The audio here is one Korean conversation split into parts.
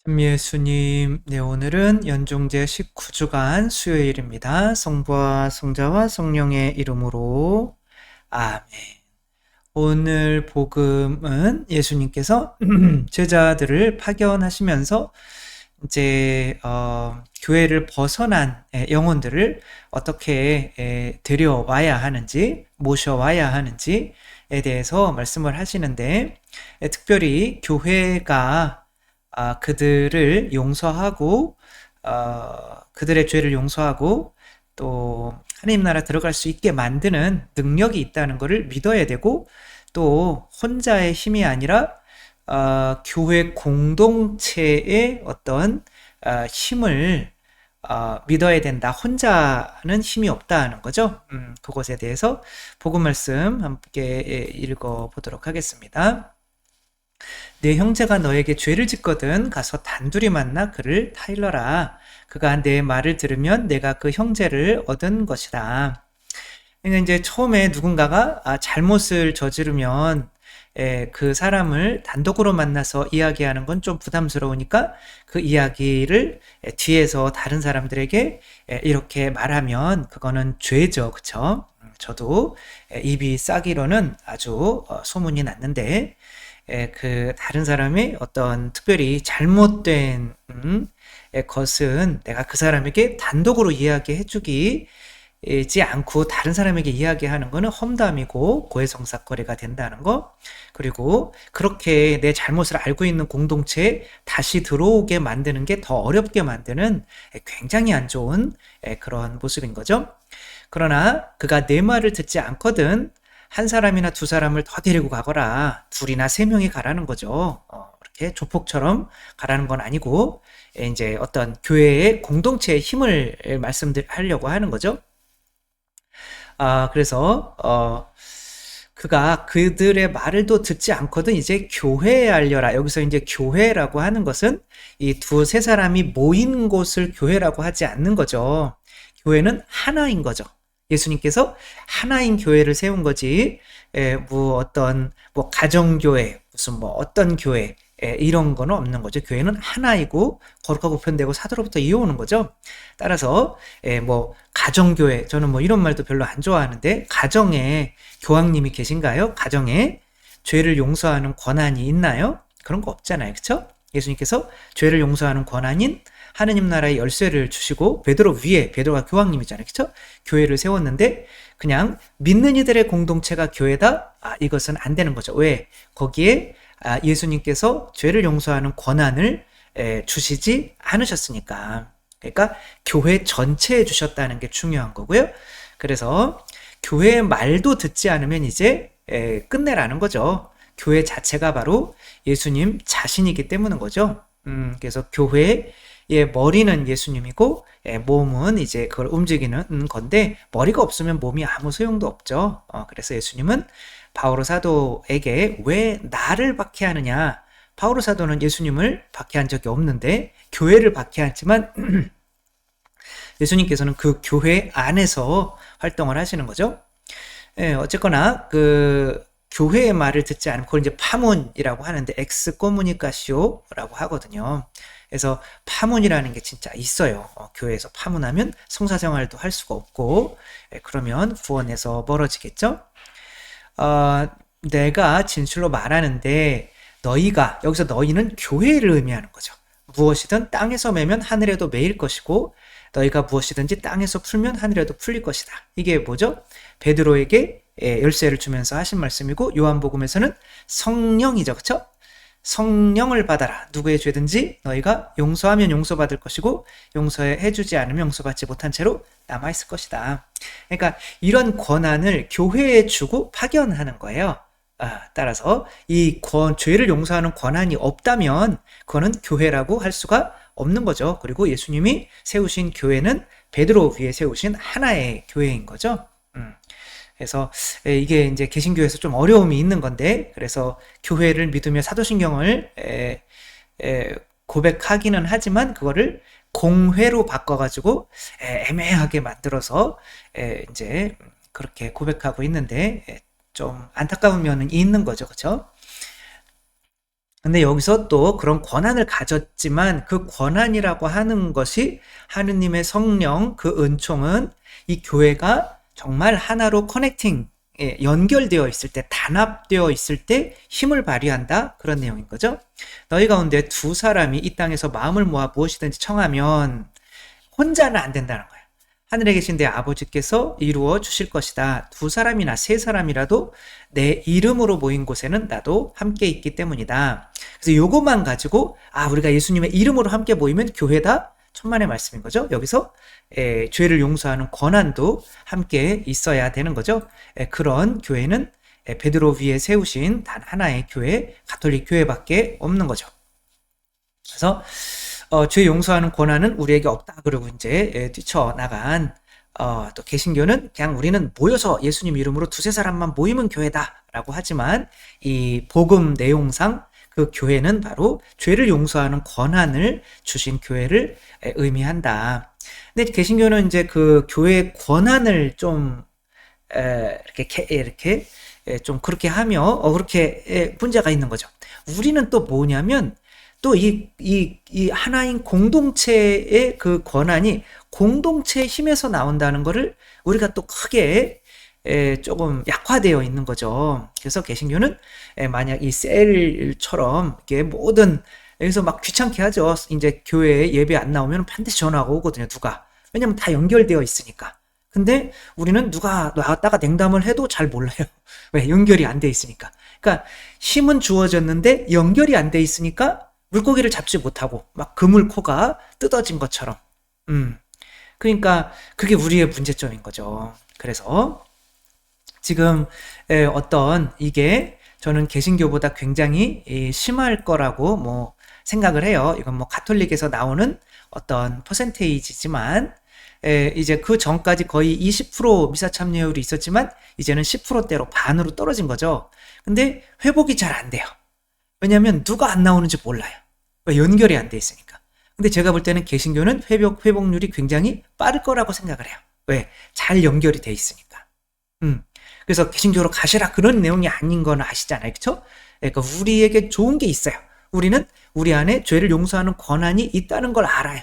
예수님, 네, 오늘은 연종제 19주간 수요일입니다. 성부와 성자와 성령의 이름으로 아멘. 오늘 복음은 예수님께서 제자들을 파견하시면서 이제 교회를 벗어난 영혼들을 어떻게 데려와야 하는지, 모셔와야 하는지에 대해서 말씀을 하시는데, 특별히 교회가 그들을 용서하고 그들의 죄를 용서하고 또 하나님 나라 들어갈 수 있게 만드는 능력이 있다는 것을 믿어야 되고, 또 혼자의 힘이 아니라 교회 공동체의 어떤 힘을 믿어야 된다. 혼자는 힘이 없다는 거죠. 그것에 대해서 복음 말씀 함께 읽어 보도록 하겠습니다. 내 형제가 너에게 죄를 짓거든 가서 단둘이 만나 그를 타일러라. 그가 내 말을 들으면 내가 그 형제를 얻은 것이다. 그러니까 이제 처음에 누군가가 잘못을 저지르면 그 사람을 단독으로 만나서 이야기하는 건 좀 부담스러우니까 그 이야기를 뒤에서 다른 사람들에게 이렇게 말하면 그거는 죄죠. 그쵸? 저도 입이 싸기로는 아주 소문이 났는데, 그 다른 사람이 어떤 특별히 잘못된 것은 내가 그 사람에게 단독으로 이야기해 주지 않고 다른 사람에게 이야기하는 것은 험담이고 고해성사거리가 된다는 거, 그리고 그렇게 내 잘못을 알고 있는 공동체에 다시 들어오게 만드는 게 더 어렵게 만드는 굉장히 안 좋은 그런 모습인 거죠. 그러나 그가 내 말을 듣지 않거든 한 사람이나 두 사람을 더 데리고 가거라. 둘이나 세 명이 가라는 거죠. 이렇게 조폭처럼 가라는 건 아니고, 이제 어떤 교회의 공동체의 힘을 말씀하려고 하는 거죠. 그래서 그가 그들의 말을 또 듣지 않거든 이제 교회에 알려라. 여기서 이제 교회라고 하는 것은 이 두세 사람이 모인 곳을 교회라고 하지 않는 거죠. 교회는 하나인 거죠. 예수님께서 하나인 교회를 세운 거지, 뭐 어떤 뭐 가정교회, 무슨 뭐 어떤 교회, 이런 거는 없는 거죠. 교회는 하나이고 거룩하고 보편되고 사도로부터 이어오는 거죠. 따라서 뭐 가정교회, 저는 뭐 이런 말도 별로 안 좋아하는데, 가정에 교황님이 계신가요? 가정에 죄를 용서하는 권한이 있나요? 그런 거 없잖아요. 그렇죠? 예수님께서 죄를 용서하는 권한인 하느님 나라의 열쇠를 주시고 베드로 위에, 베드로가 교황님이잖아요. 그렇죠? 교회를 세웠는데 그냥 믿는 이들의 공동체가 교회다? 이것은 안 되는 거죠. 왜? 거기에 예수님께서 죄를 용서하는 권한을 주시지 않으셨으니까. 그러니까 교회 전체에 주셨다는 게 중요한 거고요. 그래서 교회의 말도 듣지 않으면 이제 끝내라는 거죠. 교회 자체가 바로 예수님 자신이기 때문인 거죠. 그래서 교회의 머리는 예수님이고 몸은 이제 그걸 움직이는 건데, 머리가 없으면 몸이 아무 소용도 없죠. 그래서 예수님은 바오로 사도에게 왜 나를 박해하느냐, 바오로 사도는 예수님을 박해한 적이 없는데 교회를 박해했지만 예수님께서는 그 교회 안에서 활동을 하시는 거죠. 어쨌거나 그 교회의 말을 듣지 않으면 그걸 이제 파문이라고 하는데, 엑스코무니카시오라고 하거든요. 그래서 파문이라는 게 진짜 있어요. 교회에서 파문하면 성사생활도 할 수가 없고, 그러면 구원에서 멀어지겠죠. 내가 진실로 말하는데 너희가, 여기서 너희는 교회를 의미하는 거죠. 무엇이든 땅에서 매면 하늘에도 매일 것이고 너희가 무엇이든지 땅에서 풀면 하늘에도 풀릴 것이다. 이게 뭐죠? 베드로에게 열쇠를 주면서 하신 말씀이고, 요한복음에서는 성령이죠. 그렇죠? 성령을 받아라. 누구의 죄든지 너희가 용서하면 용서받을 것이고 용서해주지 않으면 용서받지 못한 채로 남아있을 것이다. 그러니까 이런 권한을 교회에 주고 파견하는 거예요. 따라서 이 죄를 용서하는 권한이 없다면 그거는 교회라고 할 수가 없는 거죠. 그리고 예수님이 세우신 교회는 베드로 위에 세우신 하나의 교회인 거죠. 그래서 이게 이제 개신교에서 좀 어려움이 있는 건데, 그래서 교회를 믿으며 사도신경을 고백하기는 하지만 그거를 공회로 바꿔가지고 애매하게 만들어서 이제 그렇게 고백하고 있는데 좀 안타까운 면은 있는 거죠. 그렇죠? 근데 여기서 또 그런 권한을 가졌지만 그 권한이라고 하는 것이 하느님의 성령, 그 은총은 이 교회가 정말 하나로 커넥팅, 연결되어 있을 때, 단합되어 있을 때 힘을 발휘한다. 그런 내용인 거죠. 너희 가운데 두 사람이 이 땅에서 마음을 모아 무엇이든지 청하면 혼자는 안 된다는 거예요. 하늘에 계신 내 아버지께서 이루어 주실 것이다. 두 사람이나 세 사람이라도 내 이름으로 모인 곳에는 나도 함께 있기 때문이다. 그래서 요것만 가지고 우리가 예수님의 이름으로 함께 모이면 교회다. 천만의 말씀인 거죠. 여기서 죄를 용서하는 권한도 함께 있어야 되는 거죠. 그런 교회는 베드로 위에 세우신 단 하나의 교회, 가톨릭 교회밖에 없는 거죠. 그래서 죄 용서하는 권한은 우리에게 없다. 그러고 이제 뛰쳐나간 또 개신교는 그냥 우리는 모여서 예수님 이름으로 두세 사람만 모이면 교회다라고 하지만 이 복음 내용상 그 교회는 바로 죄를 용서하는 권한을 주신 교회를 의미한다. 근데 개신교는 이제 그 교회의 권한을 좀 이렇게 좀 그렇게 하며 그렇게 문제가 있는 거죠. 우리는 또 뭐냐면 또 이 하나인 공동체의 그 권한이 공동체의 힘에서 나온다는 거를 우리가 또 크게 조금 약화되어 있는 거죠. 그래서 개신교는 만약 이 셀처럼 이게 모든 여기서 막 귀찮게 하죠. 이제 교회에 예배 안 나오면 반드시 전화가 오거든요. 누가. 왜냐면 다 연결되어 있으니까. 근데 우리는 누가 나왔다가 냉담을 해도 잘 몰라요. 왜? 연결이 안 돼 있으니까. 그러니까 힘은 주어졌는데 연결이 안 돼 있으니까 물고기를 잡지 못하고 막 그물코가 뜯어진 것처럼. 그러니까 그게 우리의 문제점인 거죠. 그래서 지금 어떤 이게 저는 개신교보다 굉장히 심할 거라고 뭐 생각을 해요. 이건 뭐 가톨릭에서 나오는 어떤 퍼센테이지지만 이제 그 전까지 거의 20% 미사 참여율이 있었지만 이제는 10%대로 반으로 떨어진 거죠. 근데 회복이 잘 안 돼요. 왜냐하면 누가 안 나오는지 몰라요. 왜? 연결이 안 돼 있으니까. 근데 제가 볼 때는 개신교는 회복률이 굉장히 빠를 거라고 생각을 해요. 왜? 잘 연결이 돼 있으니까. 그래서 개신교로 가시라 그런 내용이 아닌 건 아시잖아요. 그렇죠? 그러니까 우리에게 좋은 게 있어요. 우리는 우리 안에 죄를 용서하는 권한이 있다는 걸 알아요.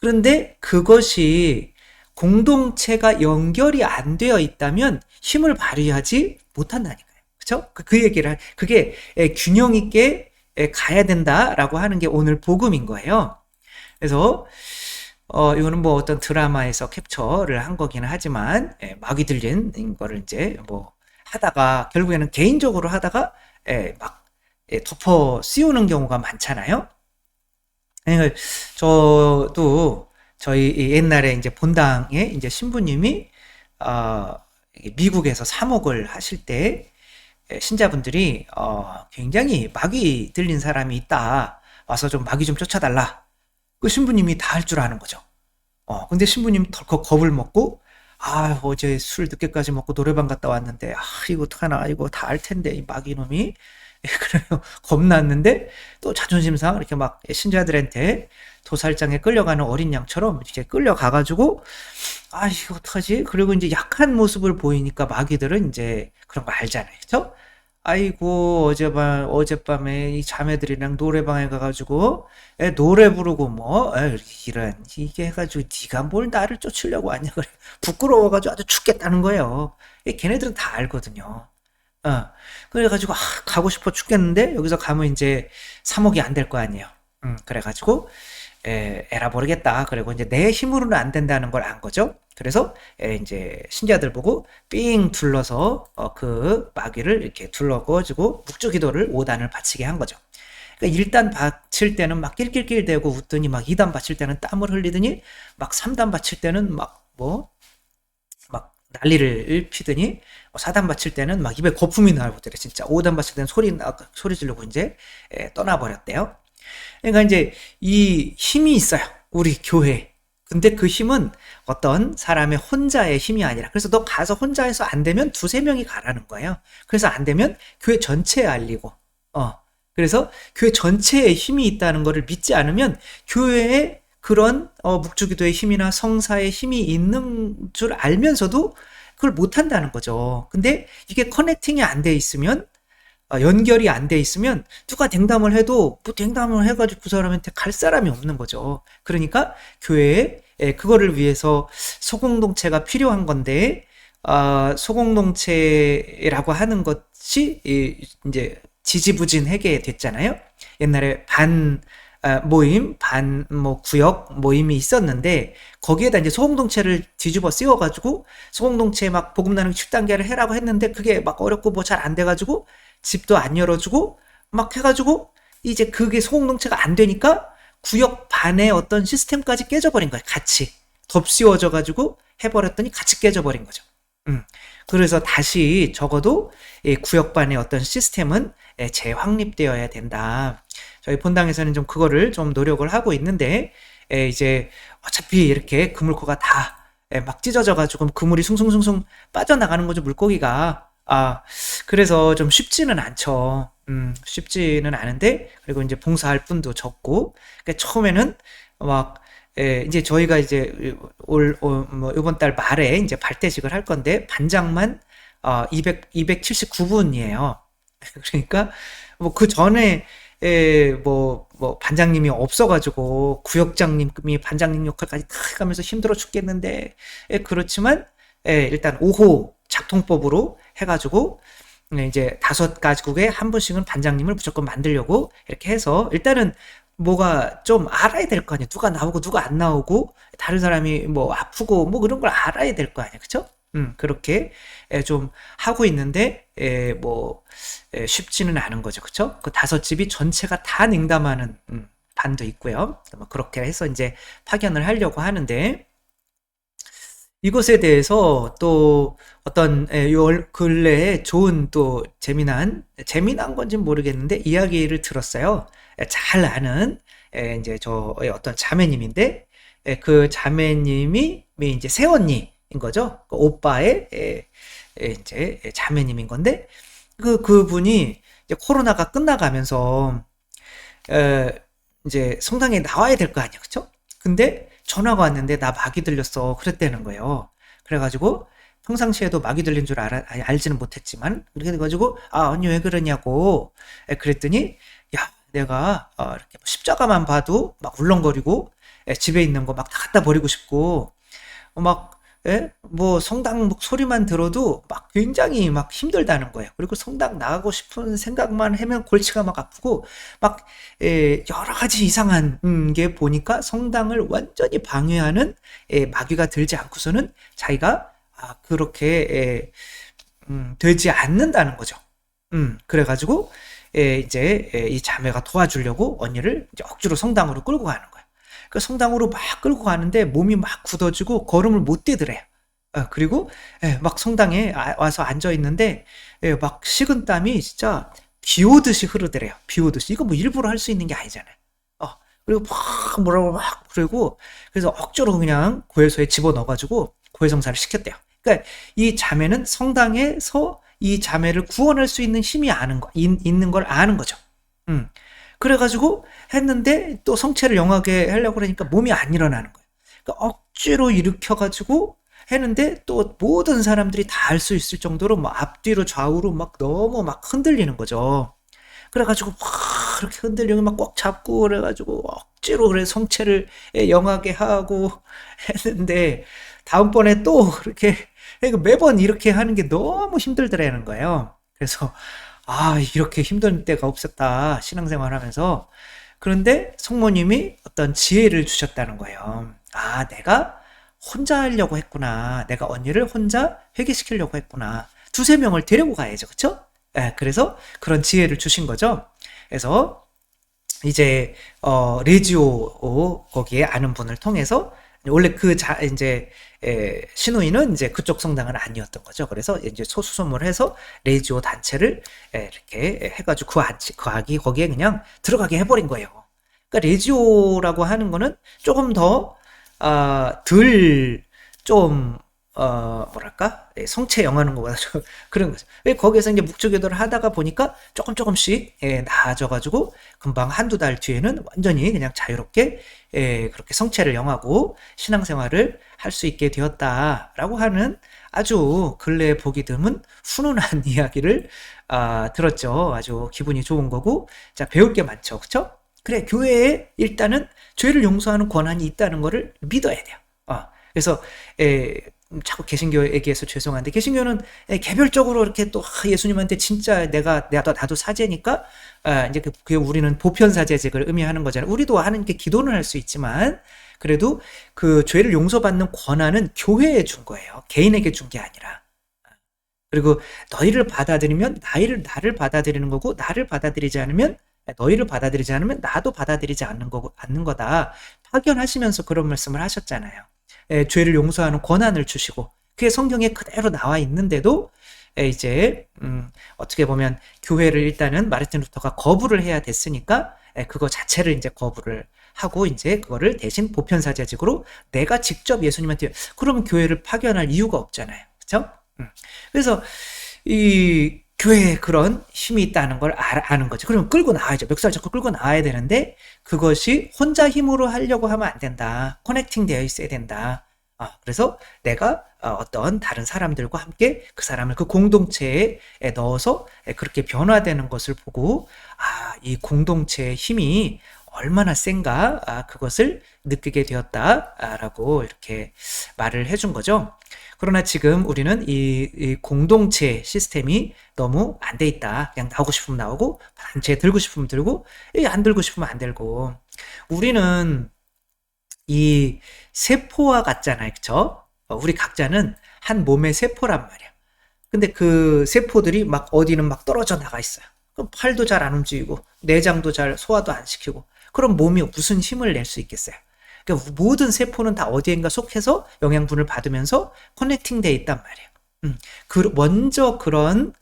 그런데 그것이 공동체가 연결이 안 되어 있다면 힘을 발휘하지 못한다니까요. 그렇죠? 그 얘기를 그게 균형 있게 가야 된다라고 하는 게 오늘 복음인 거예요. 그래서 이거는 뭐 어떤 드라마에서 캡처를 한 거기는 하지만 막이 들린 거를 이제 뭐 하다가 결국에는 개인적으로 하다가 막 덮어 씌우는 경우가 많잖아요. 그러니까 저도 저희 옛날에 이제 본당에 이제 신부님이 미국에서 사목을 하실 때 신자분들이 굉장히 막이 들린 사람이 있다. 와서 좀 막이 좀 쫓아달라. 그 신부님이 다 할 줄 아는 거죠. 근데 신부님 덜컥 겁을 먹고 어제 술 늦게까지 먹고 노래방 갔다 왔는데 이거 어떡하나 이거 다 알 텐데 이 마귀놈이 그래요. 겁났는데 또 자존심상 이렇게 막 신자들한테 도살장에 끌려가는 어린 양처럼 이렇게 끌려가가지고 이거 어떡하지? 그리고 이제 약한 모습을 보이니까 마귀들은 이제 그런 거 알잖아요. 그쵸? 아이고 어젯밤에 이 자매들이랑 노래방에 가가지고 노래 부르고 뭐 이런 이게 해가지고 네가 뭘 나를 쫓으려고 왔냐 그래 부끄러워가지고 아주 죽겠다는 거예요. 걔네들은 다 알거든요. 그래가지고 가고 싶어 죽겠는데 여기서 가면 이제 사목이 안 될 거 아니에요. 그래가지고 에라 모르겠다. 그리고 이제 내 힘으로는 안 된다는 걸 안 거죠. 그래서 이제 신자들 보고 삥 둘러서 그 마귀를 이렇게 둘러가지고 묵주기도를 5단을 바치게 한 거죠. 그러니까 1단 바칠 때는 막 낄낄낄대고 웃더니 막 2단 바칠 때는 땀을 흘리더니 막 3단 바칠 때는 막 난리를 피더니 4단 바칠 때는 막 입에 거품이 나오더래 진짜. 5단 바칠 때는 소리 지르고 이제 떠나버렸대요. 그러니까 이제 이 힘이 있어요. 우리 교회에. 근데 그 힘은 어떤 사람의 혼자의 힘이 아니라 그래서 너 가서 혼자 해서 안 되면 두세 명이 가라는 거예요. 그래서 안 되면 교회 전체에 알리고 그래서 교회 전체에 힘이 있다는 것을 믿지 않으면 교회에 그런 묵주기도의 힘이나 성사의 힘이 있는 줄 알면서도 그걸 못 한다는 거죠. 근데 이게 커넥팅이 안 돼 있으면 연결이 안 돼 있으면 누가 댕담을 해도 뭐 댕담을 해가지고 그 사람한테 갈 사람이 없는 거죠. 그러니까 교회에 그거를 위해서 소공동체가 필요한 건데 소공동체라고 하는 것이 이제 지지부진하게 됐잖아요. 옛날에 반 모임, 반 뭐 구역 모임이 있었는데 거기에다 이제 소공동체를 뒤집어 씌워가지고 소공동체 막 복음 나누기 10단계를 해라고 했는데 그게 막 어렵고 뭐 잘 안 돼가지고 집도 안 열어주고 막 해가지고 이제 그게 소공동체가 안 되니까 구역 반의 어떤 시스템까지 깨져버린 거예요. 같이 덮씌워져가지고 해버렸더니 같이 깨져버린 거죠. 그래서 다시 적어도 이 구역반의 어떤 시스템은 재확립되어야 된다. 저희 본당에서는 좀 그거를 좀 노력을 하고 있는데 이제 어차피 이렇게 그물코가 다 막 찢어져가지고 그물이 숭숭숭숭 빠져나가는 거죠, 물고기가. 그래서 좀 쉽지는 않죠. 쉽지는 않은데, 그리고 이제 봉사할 분도 적고, 그러니까 처음에는 막, 이제 저희가 이제 뭐 이번 달 말에 이제 발대식을 할 건데, 반장만 279분이에요. 그러니까 뭐 그 전에 뭐 반장님이 없어가지고 구역장님이 반장님 역할까지 다 해가면서 힘들어 죽겠는데 그렇지만 일단 5호 작통법으로 해가지고 이제 5가국에 한 분씩은 반장님을 무조건 만들려고 이렇게 해서 일단은 뭐가 좀 알아야 될 거 아니에요. 누가 나오고 누가 안 나오고 다른 사람이 뭐 아프고 뭐 그런 걸 알아야 될 거 아니에요. 그쵸? 그렇게 좀 하고 있는데 뭐 쉽지는 않은 거죠. 그쵸? 그 5집이 전체가 다 냉담하는 반도 있고요. 뭐 그렇게 해서 이제 파견을 하려고 하는데 이것에 대해서 또 어떤 요 근래에 좋은 또 재미난 건지는 모르겠는데 이야기를 들었어요. 잘 아는 이제 저의 어떤 자매님인데 그 자매님이 이제 새언니인 거죠. 그 오빠의 이제 자매님인 건데 그분이 이제 코로나가 끝나가면서 이제 성당에 나와야 될 거 아니에요, 그쵸? 근데 전화가 왔는데 나 마귀 들렸어 그랬다는 거예요. 그래가지고 평상시에도 마귀 들린 줄 알지는 못했지만 그렇게 돼가지고 언니 왜 그러냐고 그랬더니 야 내가 이렇게 십자가만 봐도 막 울렁거리고 집에 있는 거 막 다 갖다 버리고 싶고 막 뭐 성당 소리만 들어도 막 굉장히 막 힘들다는 거예요. 그리고 성당 나가고 싶은 생각만 하면 골치가 막 아프고 막 여러 가지 이상한 게 보니까 성당을 완전히 방해하는 마귀가 들지 않고서는 자기가 그렇게 되지 않는다는 거죠. 그래가지고 이제 이 자매가 도와주려고 언니를 이제 억지로 성당으로 끌고 가는 거예요. 그 성당으로 막 끌고 가는데 몸이 막 굳어지고 걸음을 못 떼더래요. 그리고 막 성당에 와서 앉아 있는데 막 식은땀이 진짜 비 오듯이 흐르더래요. 비 오듯이. 이거 뭐 일부러 할 수 있는 게 아니잖아요. 그리고 막 뭐라고 막 그러고 그래서 억지로 그냥 고해소에 집어넣어가지고 고해성사를 시켰대요. 그러니까 이 자매는 성당에서 이 자매를 구원할 수 있는 힘이 있는 걸 아는 거죠. 그래가지고 했는데 또 성체를 영하게 하려고 그러니까 몸이 안 일어나는 거예요. 그러니까 억지로 일으켜가지고 했는데 또 모든 사람들이 다 알 수 있을 정도로 막 앞뒤로 좌우로 막 너무 막 흔들리는 거죠. 그래가지고 막 그렇게 흔들리고 막 꼭 잡고 그래가지고 억지로 그래 성체를 영하게 하고 했는데 다음번에 또 그렇게 그러니까 매번 이렇게 하는 게 너무 힘들더라는 거예요. 그래서 이렇게 힘든 때가 없었다 신앙생활 하면서. 그런데 성모님이 어떤 지혜를 주셨다는 거예요. 내가 혼자 하려고 했구나. 내가 언니를 혼자 회개시키려고 했구나. 두세 명을 데리고 가야죠. 그쵸? 그래서 그런 지혜를 주신 거죠. 그래서 이제 레지오 거기에 아는 분을 통해서 원래 이제 신우이는 이제 그쪽 성당은 아니었던 거죠. 그래서 이제 소수소문을 해서 레지오 단체를 이렇게 해가지고 그 아기 거기에 그냥 들어가게 해버린 거예요. 그러니까 레지오라고 하는 거는 조금 더 덜 좀 뭐랄까? 성체 영하는 것보다 그런 거죠. 거기에서 이제 묵주기도를 하다가 보니까 조금씩 나아져가지고 금방 한두 달 뒤에는 완전히 그냥 자유롭게 그렇게 성체를 영하고 신앙생활을 할 수 있게 되었다라고 하는 아주 근래에 보기 드문 훈훈한 이야기를 들었죠. 아주 기분이 좋은 거고, 자, 배울 게 많죠. 그쵸? 그래, 교회에 일단은 죄를 용서하는 권한이 있다는 거를 믿어야 돼요. 그래서 자꾸 개신교 얘기해서 죄송한데, 개신교는 개별적으로 이렇게 또 예수님한테 진짜 나도 사제니까 이제 그게 우리는 보편 사제직을 의미하는 거잖아요. 우리도 하나님께 기도는 할 수 있지만 그래도 그 죄를 용서받는 권한은 교회에 준 거예요. 개인에게 준 게 아니라. 그리고 너희를 받아들이면 나를 받아들이는 거고, 나를 받아들이지 않으면 너희를 받아들이지 않으면 나도 받아들이지 않는 거다. 확연하시면서 그런 말씀을 하셨잖아요. 죄를 용서하는 권한을 주시고, 그게 성경에 그대로 나와 있는데도 이제 어떻게 보면 교회를 일단은 마르틴 루터가 거부를 해야 됐으니까 그거 자체를 이제 거부를 하고 이제 그거를 대신 보편사제직으로 내가 직접 예수님한테, 그러면 교회를 파견할 이유가 없잖아요. 그렇죠? 그래서 이 교회에 그런 힘이 있다는 걸 아는 거죠. 그러면 끌고 나와야죠. 멱살 잡고 끌고 나와야 되는데 그것이 혼자 힘으로 하려고 하면 안 된다. 커넥팅 되어 있어야 된다. 그래서 내가 어떤 다른 사람들과 함께 그 사람을 그 공동체에 넣어서 그렇게 변화되는 것을 보고, 이 공동체의 힘이 얼마나 센가, 그것을 느끼게 되었다라고 이렇게 말을 해준 거죠. 그러나 지금 우리는 이 공동체 시스템이 너무 안 돼 있다. 그냥 나오고 싶으면 나오고, 단체 들고 싶으면 들고, 안 들고 싶으면 안 들고. 우리는 이 세포와 같잖아요. 그쵸? 우리 각자는 한 몸의 세포란 말이야. 근데 그 세포들이 막 어디는 막 떨어져 나가 있어요. 그럼 팔도 잘 안 움직이고, 내장도 잘 소화도 안 시키고, 그럼 몸이 무슨 힘을 낼 수 있겠어요? 그러니까 모든 세포는 다 어디엔가 속해서 영양분을 받으면서 커넥팅 돼 있단 말이에요. 먼저 그런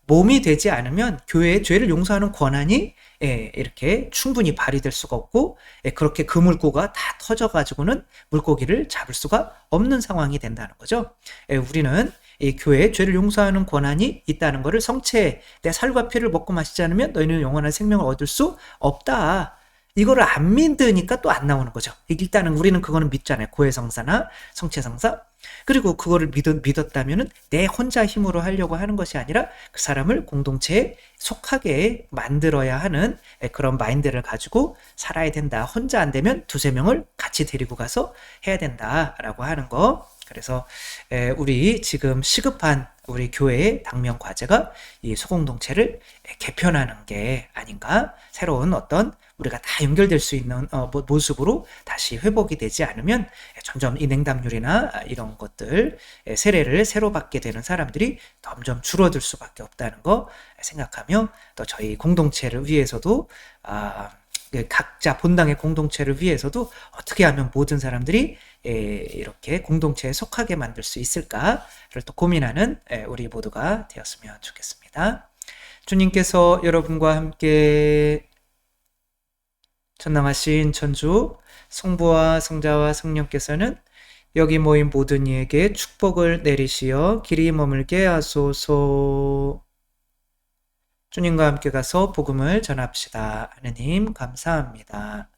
몸이 되지 않으면 교회의 죄를 용서하는 권한이 이렇게 충분히 발휘될 수가 없고, 그렇게 그 물고가 다 터져가지고는 물고기를 잡을 수가 없는 상황이 된다는 거죠. 우리는 이 교회에 죄를 용서하는 권한이 있다는 것을, 성체 내 살과 피를 먹고 마시지 않으면 너희는 영원한 생명을 얻을 수 없다. 이거를 안 믿으니까 또 안 나오는 거죠. 일단은 우리는 그거는 믿잖아요. 고해성사나 성체성사. 그리고 그거를 믿었다면은 내 혼자 힘으로 하려고 하는 것이 아니라 그 사람을 공동체에 속하게 만들어야 하는 그런 마인드를 가지고 살아야 된다. 혼자 안 되면 두세 명을 같이 데리고 가서 해야 된다라고 하는 거. 그래서 우리 지금 시급한 우리 교회의 당면 과제가 이 소공동체를 개편하는 게 아닌가. 새로운 어떤 우리가 다 연결될 수 있는 모습으로 다시 회복이 되지 않으면 점점 이 냉담률이나 이런 것들, 세례를 새로 받게 되는 사람들이 점점 줄어들 수밖에 없다는 거 생각하며, 또 저희 공동체를 위해서도 각자 본당의 공동체를 위해서도 어떻게 하면 모든 사람들이 이렇게 공동체에 속하게 만들 수 있을까를 또 고민하는 우리 모두가 되었으면 좋겠습니다. 주님께서 여러분과 함께 전능하신 천주 성부와 성자와 성령께서는 여기 모인 모든 이에게 축복을 내리시어 길이 머물게 하소서. 주님과 함께 가서 복음을 전합시다. 하느님 감사합니다.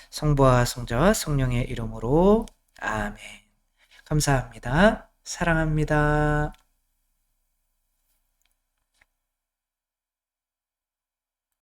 성부와 성자와 성령의 이름으로 아멘. 감사합니다. 사랑합니다.